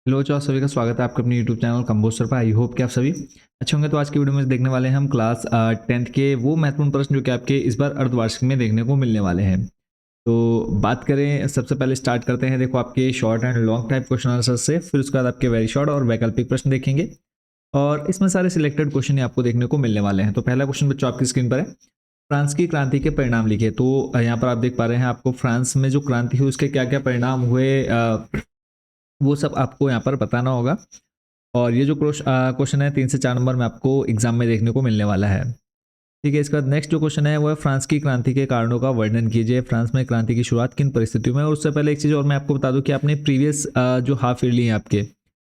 Hello आप सभी का स्वागत है आपके अपने यूट्यूब चैनल कंबोज पर। आई होप कि आप सभी अच्छे होंगे। तो आज की वीडियो में देखने वाले हैं हम क्लास 10th के वो महत्वपूर्ण प्रश्न जो कि आपके इस बार अर्धवार्षिक में देखने को मिलने वाले हैं। तो बात करें, सबसे पहले स्टार्ट करते हैं। देखो, आपके short and long type question answer से, फिर उसके बाद आपके वेरी शॉर्ट और वैकल्पिक प्रश्न देखेंगे और इसमें सारे सिलेक्टेड क्वेश्चन आपको देखने को मिलने वाले हैं। तो पहला क्वेश्चन बच्चों आपकी स्क्रीन पर है, फ्रांस की क्रांति के परिणाम लिखे। तो यहाँ पर आप देख पा रहे हैं, आपको फ्रांस में जो क्रांति हुई उसके क्या क्या परिणाम हुए, वो सब आपको यहाँ पर बताना होगा। और ये जो क्वेश्चन है 3 से 4 नंबर में आपको एग्जाम में देखने को मिलने वाला है। ठीक है, इसका नेक्स्ट जो क्वेश्चन है वो है, फ्रांस की क्रांति के कारणों का वर्णन कीजिए। फ्रांस में क्रांति की शुरुआत किन परिस्थितियों में। और उससे पहले एक चीज़ और मैं आपको बता दूं कि आपने प्रीवियस जो हाफ ईयरली हैं आपके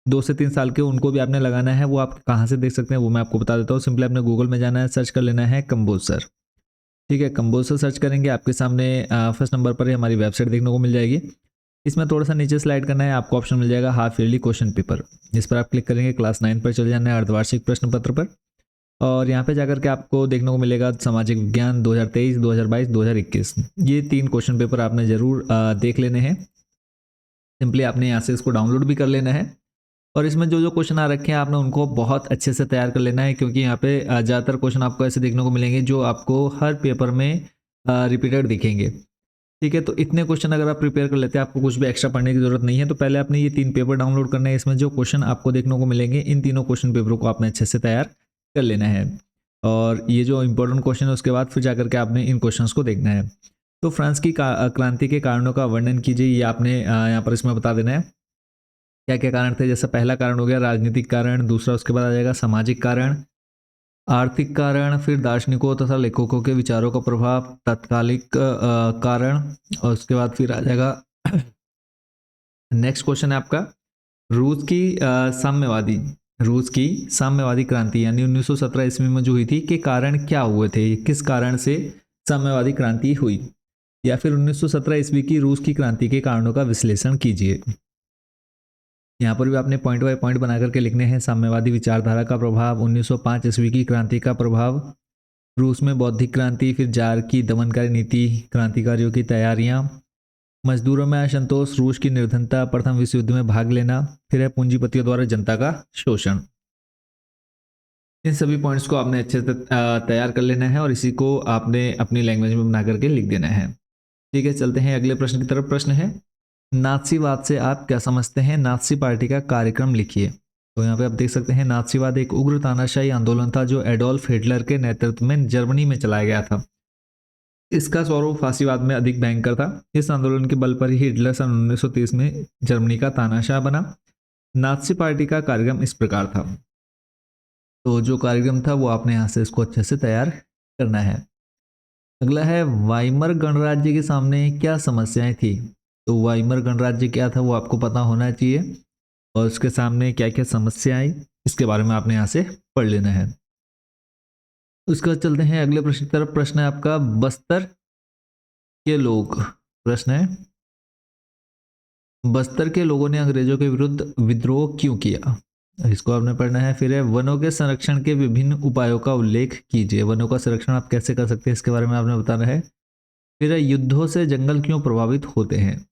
2 से 3 साल के, उनको भी आपने लगाना है। वो आप कहाँ से देख सकते हैं वो मैं आपको बता देता हूँ। सिंपली आपने गूगल में जाना है, सर्च कर लेना है कंबोजर। ठीक है, कंबोजर सर्च करेंगे, आपके सामने फर्स्ट नंबर पर ही हमारी वेबसाइट देखने को मिल जाएगी। इसमें थोड़ा सा नीचे स्लाइड करना है, आपको ऑप्शन मिल जाएगा हाफ ईयरली क्वेश्चन पेपर। इस पर आप क्लिक करेंगे, क्लास 9 पर चले जाना है, अर्धवार्षिक प्रश्न पत्र पर। और यहाँ पे जाकर के आपको देखने को मिलेगा सामाजिक विज्ञान 2023, 2022, 2021। ये 3 क्वेश्चन पेपर आपने जरूर देख लेने हैं। सिंपली आपने यहाँ से इसको डाउनलोड भी कर लेना है और इसमें जो जो क्वेश्चन आ रखे हैं आपने उनको बहुत अच्छे से तैयार कर लेना है, क्योंकि यहाँ पे ज़्यादातर क्वेश्चन आपको ऐसे देखने को मिलेंगे जो आपको हर पेपर में रिपीटेड दिखेंगे। ठीक है, तो इतने क्वेश्चन अगर आप प्रिपेयर कर लेते हैं, आपको कुछ भी एक्स्ट्रा पढ़ने की जरूरत नहीं है। तो पहले आपने ये 3 पेपर डाउनलोड करने हैं, इसमें जो क्वेश्चन आपको देखने को मिलेंगे इन तीनों क्वेश्चन पेपरों को आपने अच्छे से तैयार कर लेना है। और ये जो इंपॉर्टेंट क्वेश्चन है उसके बाद फिर जाकर के आपने इन क्वेश्चंस को देखना है। तो फ्रांस की क्रांति के कारणों का वर्णन कीजिए, ये आपने यहाँ पर इसमें बता देना है क्या क्या कारण थे। जैसे पहला कारण हो गया राजनीतिक कारण, दूसरा उसके बाद आ जाएगा सामाजिक कारण, आर्थिक कारण, फिर दार्शनिकों तथा लेखकों के विचारों का प्रभाव, तात्कालिक कारण, और उसके बाद फिर आ जाएगा नेक्स्ट क्वेश्चन है आपका, रूस की साम्यवादी रूस की साम्यवादी क्रांति यानी 1917 ईस्वी में जो हुई थी के कारण क्या हुए थे, किस कारण से साम्यवादी क्रांति हुई। या फिर 1917 ईस्वी की रूस की क्रांति के कारणों का विश्लेषण कीजिए। यहाँ पर भी आपने पॉइंट बाय पॉइंट बना करके लिखने हैं। साम्यवादी विचारधारा का प्रभाव, 1905 ईस्वी की क्रांति का प्रभाव, रूस में बौद्धिक क्रांति, फिर जार की दमनकारी नीति, क्रांतिकारियों की तैयारियां, मजदूरों में असंतोष, रूस की निर्धनता, प्रथम विश्व युद्ध में भाग लेना, फिर है पूंजीपतियों द्वारा जनता का शोषण। इन सभी पॉइंट्स को आपने अच्छे से तैयार कर लेना है और इसी को आपने अपनी लैंग्वेज में बना करके लिख देना है। ठीक है, चलते हैं अगले प्रश्न की तरफ। प्रश्न है, नाथसीवाद से आप क्या समझते हैं, नाथसी पार्टी का कार्यक्रम लिखिए। तो यहाँ पे आप देख सकते हैं, नाथसीवाद एक उग्र तानाशाही आंदोलन था जो एडोल्फ हिटलर के नेतृत्व में जर्मनी में चलाया गया था। इसका स्वरूप फांसीवाद में अधिक भयंकर था। इस आंदोलन के बल पर ही हिटलर सन 1930 में जर्मनी का तानाशाह बना। नाथसी पार्टी का कार्यक्रम इस प्रकार था। तो जो कार्यक्रम था वो आपने यहाँ से इसको अच्छे से तैयार करना है। अगला है, वाइमर गणराज्य के सामने क्या समस्याएं थी। तो वाइमर गणराज्य क्या था वो आपको पता होना चाहिए और उसके सामने क्या क्या समस्या आई इसके बारे में आपने यहाँ से पढ़ लेना है। उसके बाद चलते हैं अगले प्रश्न की तरफ। प्रश्न है आपका, बस्तर के लोग, प्रश्न है, बस्तर के लोगों ने अंग्रेजों के विरुद्ध विद्रोह क्यों किया, इसको आपने पढ़ना है। फिर है, वनों के संरक्षण के विभिन्न उपायों का उल्लेख कीजिए। वनों का संरक्षण आप कैसे कर सकते हैं इसके बारे में आपने बताना है। फिर है, युद्धों से जंगल क्यों प्रभावित होते हैं,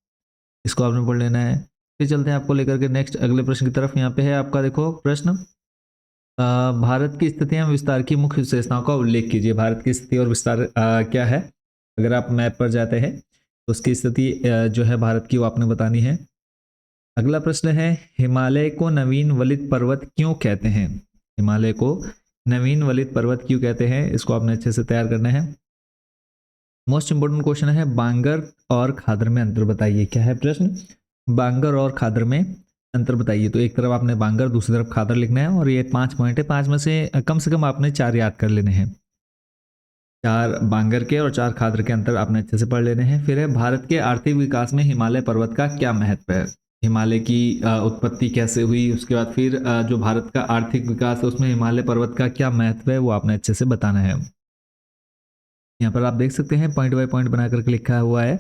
इसको आपने पढ़ लेना है। फिर चलते हैं आपको लेकर के नेक्स्ट अगले प्रश्न की तरफ। यहाँ पे है आपका, देखो प्रश्न, भारत की स्थिति एवं विस्तार की मुख्य विशेषताओं का उल्लेख कीजिए। भारत की स्थिति और विस्तार क्या है, अगर आप मैप पर जाते हैं तो उसकी स्थिति जो है भारत की वो आपने बतानी है। अगला प्रश्न है, हिमालय को नवीन वलित पर्वत क्यों कहते हैं। हिमालय को नवीन वलित पर्वत क्यों कहते हैं, इसको आपने अच्छे से तैयार करना है। मोस्ट इंपोर्टेंट क्वेश्चन है, बांगर और खादर में अंतर बताइए। क्या है प्रश्न, बांगर और खादर में अंतर बताइए। तो एक तरफ आपने बांगर, दूसरी तरफ खादर लिखना है और ये 5 पॉइंट है। 5 में से कम आपने 4 याद कर लेने हैं। 4 बांगर के और 4 खादर के अंतर आपने अच्छे से पढ़ लेने हैं। फिर है, भारत के आर्थिक विकास में हिमालय पर्वत का क्या महत्व है। हिमालय की उत्पत्ति कैसे हुई, उसके बाद फिर जो भारत का आर्थिक विकास है उसमें हिमालय पर्वत का क्या महत्व है वो आपने अच्छे से बताना है। यहाँ पर आप देख सकते हैं पॉइंट बाय पॉइंट बना करके लिखा हुआ है।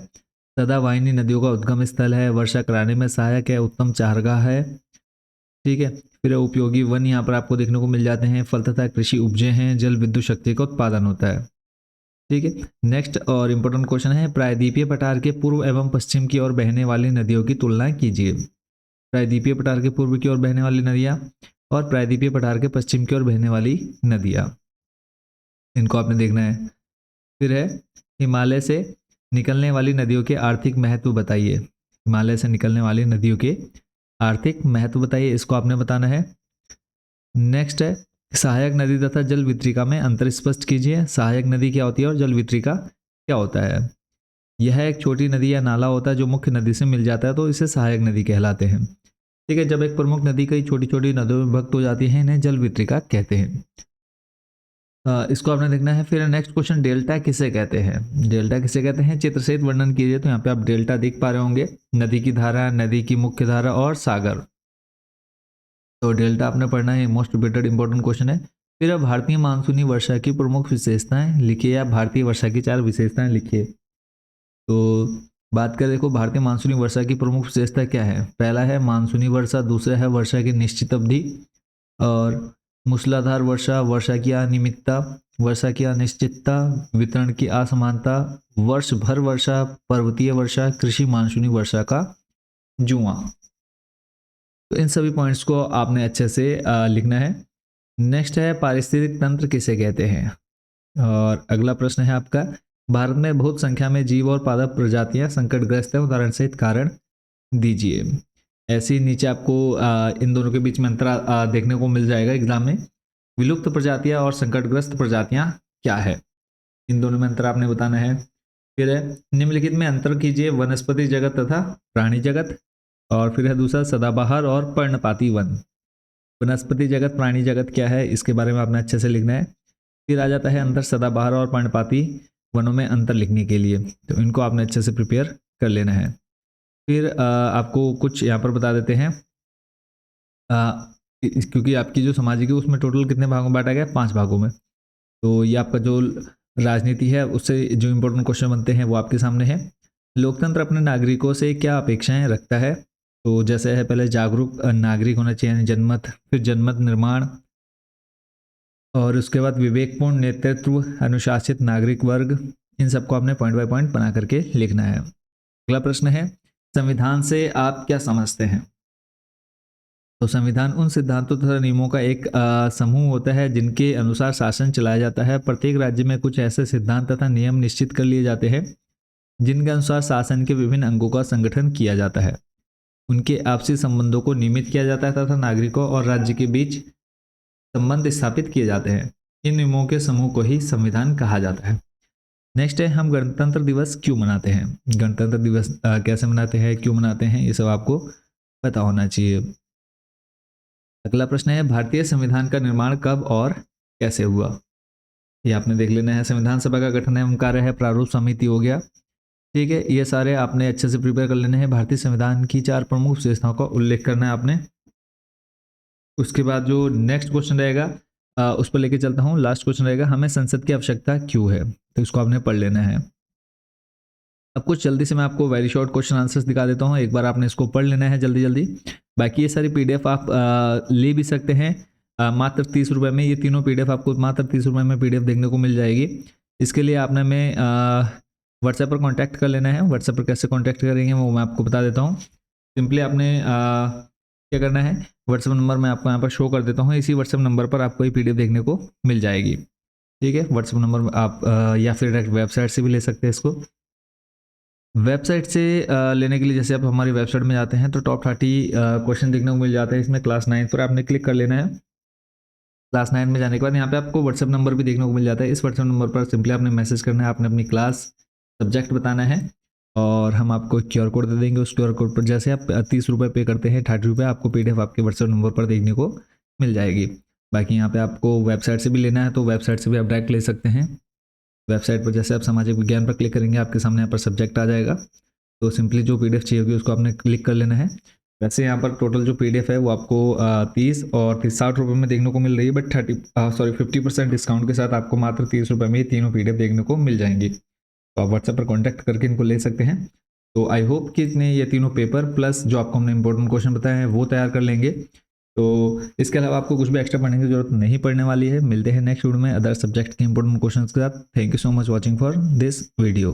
सदावाहिनी नदियों का उद्गम स्थल है, वर्षा कराने में सहायक है, उत्तम चारागाह है। ठीक है, फिर उपयोगी वन यहाँ पर आपको देखने को मिल जाते हैं, फल तथा कृषि उपजे हैं, जल विद्युत शक्ति का उत्पादन होता है। ठीक है, नेक्स्ट और इम्पोर्टेंट क्वेश्चन है, प्रायद्वीपीय पठार के पूर्व एवं पश्चिम की ओर बहने वाली नदियों की तुलना कीजिए। प्रायद्वीपीय पठार के पूर्व की ओर बहने वाली नदियाँ और प्रायद्वीपीय पठार के पश्चिम की ओर बहने वाली नदियाँ, इनको आपने देखना है। फिर है हिमालय से निकलने वाली नदियों के आर्थिक महत्व बताइए। हिमालय से निकलने वाली नदियों के आर्थिक महत्व बताइए, इसको आपने बताना है। नेक्स्ट है सहायक नदी तथा जल वितरिका में अंतर स्पष्ट कीजिए। सहायक नदी क्या होती है और जल वितरिका क्या होता है? यह एक छोटी नदी या नाला होता है जो मुख्य नदी से मिल जाता है, तो इसे सहायक नदी कहलाते हैं। ठीक है, जब एक प्रमुख नदी कई छोटी छोटी नदियों में विभक्त हो जाती है, इन्हें जल वितरिका कहते हैं। इसको आपने देखना है। फिर नेक्स्ट क्वेश्चन, डेल्टा किसे कहते हैं? डेल्टा किसे कहते हैं, चित्र सहित वर्णन कीजिए। तो यहाँ पे आप डेल्टा देख पा रहे होंगे, नदी की धारा, नदी की मुख्य धारा और सागर। तो डेल्टा आपने पढ़ना है, मोस्ट रिपीटेड इंपॉर्टेंट क्वेश्चन है। फिर अब भारतीय मानसूनी वर्षा की प्रमुख विशेषताएं लिखिए, या भारतीय वर्षा की 4 विशेषताएं लिखिए। तो बात करें, देखो भारतीय मानसूनी वर्षा की प्रमुख विशेषता क्या है? पहला है मानसूनी वर्षा, दूसरा है वर्षा की निश्चित अवधि, और मूसलाधार वर्षा, वर्षा की अनियमितता, वर्षा की अनिश्चितता, वितरण की असमानता, वर्ष भर वर्षा, पर्वतीय वर्षा, कृषि मानसूनी वर्षा का जुआ। तो इन सभी पॉइंट्स को आपने अच्छे से लिखना है। नेक्स्ट है पारिस्थितिक तंत्र किसे कहते हैं? और अगला प्रश्न है आपका, भारत में बहुत संख्या में जीव और पादप प्रजातियां संकटग्रस्त है, उदाहरण सहित कारण दीजिए। ऐसे ही नीचे आपको इन दोनों के बीच में अंतर देखने को मिल जाएगा एग्जाम में। विलुप्त प्रजातियां और संकटग्रस्त प्रजातियां क्या है, इन दोनों में अंतर आपने बताना है। फिर है निम्नलिखित में अंतर कीजिए, वनस्पति जगत तथा प्राणी जगत। और फिर है दूसरा सदाबहार और पर्णपाती वन। वनस्पति जगत, प्राणी जगत क्या है, इसके बारे में आपने अच्छे से लिखना है। फिर आ जाता है अंतर सदाबहार और पर्णपाती वनों में अंतर लिखने के लिए, तो इनको आपने अच्छे से प्रिपेयर कर लेना है। फिर आपको कुछ यहाँ पर बता देते हैं, क्योंकि आपकी जो सामाजिक है उसमें टोटल कितने भागों में बांटा गया? 5 भागों में। तो ये आपका जो राजनीति है उससे जो इम्पोर्टेंट क्वेश्चन बनते हैं वो आपके सामने है। लोकतंत्र अपने नागरिकों से क्या अपेक्षाएं रखता है? तो जैसे है पहले जागरूक नागरिक होना चाहिए, जनमत, फिर जनमत निर्माण, और उसके बाद विवेकपूर्ण नेतृत्व, अनुशासित नागरिक वर्ग। इन सबको आपने पॉइंट बाय पॉइंट बना करके लिखना है। अगला प्रश्न है, संविधान से आप क्या समझते हैं? तो संविधान उन सिद्धांतों तथा नियमों का एक समूह होता है जिनके अनुसार शासन चलाया जाता है। प्रत्येक राज्य में कुछ ऐसे सिद्धांत तथा नियम निश्चित कर लिए जाते हैं जिनके अनुसार शासन के विभिन्न अंगों का संगठन किया जाता है, उनके आपसी संबंधों को नियमित किया जाता है तथा नागरिकों और राज्य के बीच संबंध स्थापित किए जाते हैं। इन नियमों के समूह को ही संविधान कहा जाता है। नेक्स्ट है, हम गणतंत्र दिवस क्यों मनाते हैं? गणतंत्र दिवस कैसे मनाते हैं, क्यों मनाते हैं, ये सब आपको पता होना चाहिए। अगला प्रश्न है, भारतीय संविधान का निर्माण कब और कैसे हुआ? ये आपने देख लेना है। संविधान सभा का गठन एवं कार्य है, प्रारूप समिति हो गया। ठीक है, ये सारे आपने अच्छे से प्रिपेयर कर लेने हैं। भारतीय संविधान की 4 प्रमुख विशेषताओं का उल्लेख करना है आपने। उसके बाद जो नेक्स्ट क्वेश्चन रहेगा उस पर लेके चलता हूँ। लास्ट क्वेश्चन रहेगा, हमें संसद की आवश्यकता क्यों है? तो इसको आपने पढ़ लेना है। अब कुछ जल्दी से मैं आपको वेरी शॉर्ट क्वेश्चन आंसर्स दिखा देता हूँ, एक बार आपने इसको पढ़ लेना है जल्दी जल्दी। बाकी ये सारी पीडीएफ आप ले भी सकते हैं मात्र 30 रुपये में। ये तीनों पीडीएफ आपको मात्र 30 रुपये में पीडीएफ देखने को मिल जाएगी। इसके लिए आपने मैं व्हाट्सएप पर कॉन्टैक्ट कर लेना है। व्हाट्सएप पर कैसे कॉन्टैक्ट करेंगे वो मैं आपको बता देता हूँ। सिंपली आपने क्या करना है, व्हाट्सएप नंबर मैं आपको यहाँ पर शो कर देता हूँ। इसी व्हाट्सएप नंबर पर आपको ये पीडीएफ देखने को मिल जाएगी। ठीक है, व्हाट्सएप नंबर आप या फिर डायरेक्ट वेबसाइट से भी ले सकते हैं इसको। वेबसाइट से लेने के लिए जैसे आप हमारी वेबसाइट में जाते हैं तो टॉप 30 क्वेश्चन देखने को मिल जाते हैं। इसमें क्लास 9 पर आपने क्लिक कर लेना है। क्लास 9 में जाने के बाद यहाँ पे आपको व्हाट्सएप नंबर भी देखने को मिल जाता है। इस व्हाट्सएप नंबर पर सिंपली आपने मैसेज करना है, आपने अपनी क्लास सब्जेक्ट बताना है और हम आपको QR कोड दे देंगे। उस QR कोड पर जैसे आप 30 रुपये पे करते हैं, 30 रुपये आपको PDF आपके व्हाट्सएप नंबर पर देखने को मिल जाएगी। बाकी यहाँ पे आपको वेबसाइट से भी लेना है तो वेबसाइट से भी आप डायरेक्ट ले सकते हैं। वेबसाइट पर जैसे आप सामाजिक विज्ञान पर क्लिक करेंगे आपके सामने यहाँ पर सब्जेक्ट आ जाएगा। तो सिंपली जो PDF चाहिए होगी उसको आपने क्लिक कर लेना है। वैसे यहाँ पर टोटल जो PDF है वो आपको 30 और 60 रुपये में देखने को मिल रही है, बट 50% डिस्काउंट के साथ आपको मात्र 30 रुपये में ये तीनों PDF देखने को मिल जाएंगी। तो आप व्हाट्सएप पर कॉन्टैक्ट करके इनको ले सकते हैं। तो आई होप कि इतने ये तीनों पेपर प्लस जो आपको हमने इंपॉर्टेंट क्वेश्चन बताए हैं वो तैयार कर लेंगे। तो इसके अलावा आपको कुछ भी एक्स्ट्रा पढ़ने की जरूरत नहीं पड़ने वाली है। मिलते हैं नेक्स्ट वीडियो में अदर सब्जेक्ट के इंपॉर्टेंट क्वेश्चन के साथ। Thank you so much watching for this video.